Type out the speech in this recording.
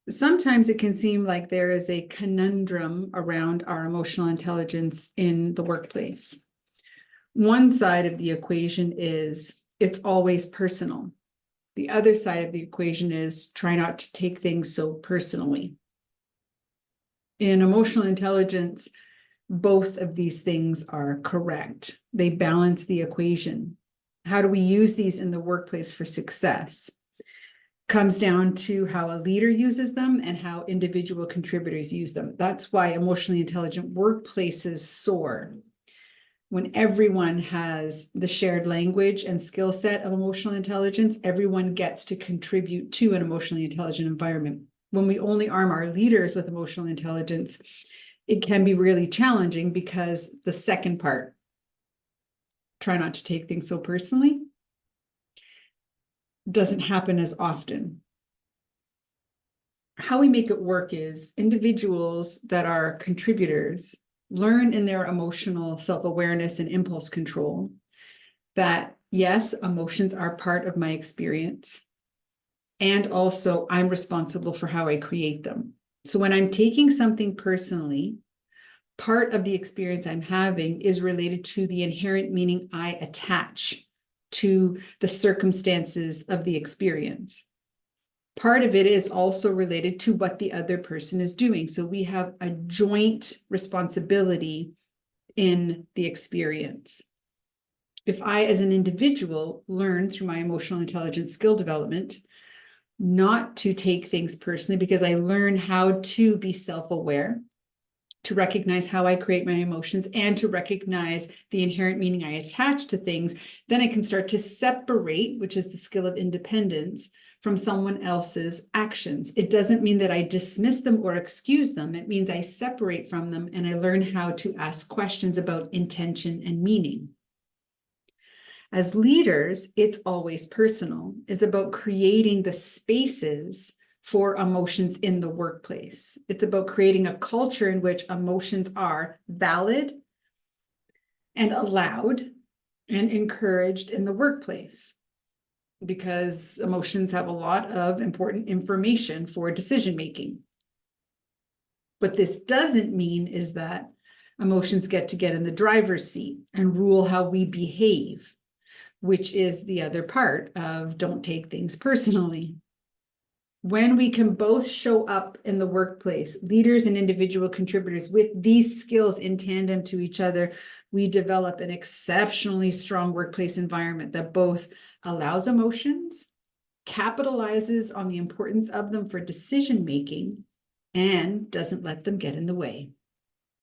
Sometimes it can seem like there is a conundrum around our emotional intelligence in the workplace. One side of the equation is it's always personal. The other side of the equation is try not to take things so personally. In emotional intelligence, both of these things are correct. They balance the equation. How do we use these in the workplace for success? Comes down to how a leader uses them and how individual contributors use them. That's why emotionally intelligent workplaces soar. When everyone has the shared language and skill set of emotional intelligence, everyone gets to contribute to an emotionally intelligent environment. When we only arm our leaders with emotional intelligence, it can be really challenging because the second part, try not to take things so personally, doesn't happen as often. How we make it work is individuals that are contributors learn in their emotional self-awareness and impulse control that, yes, emotions are part of my experience. And also, I'm responsible for how I create them. So when I'm taking something personally, part of the experience I'm having is related to the inherent meaning I attach to the circumstances of the experience. Part of it is also related to what the other person is doing. So we have a joint responsibility in the experience. If I, as an individual, learn through my emotional intelligence skill development not to take things personally because I learn how to be self-aware, to recognize how I create my emotions, and to recognize the inherent meaning I attach to things, then I can start to separate, which is the skill of independence, from someone else's actions. It doesn't mean that I dismiss them or excuse them. It means I separate from them and I learn how to ask questions about intention and meaning. As leaders, it's always personal. It's about creating the spaces for emotions in the workplace. It's about creating a culture in which emotions are valid and allowed and encouraged in the workplace, because emotions have a lot of important information for decision making. What this doesn't mean is that emotions get in the driver's seat and rule how we behave, which is the other part of don't take things personally. When we can both show up in the workplace, leaders and individual contributors, with these skills in tandem to each other, we develop an exceptionally strong workplace environment that both allows emotions, capitalizes on the importance of them for decision making, and doesn't let them get in the way.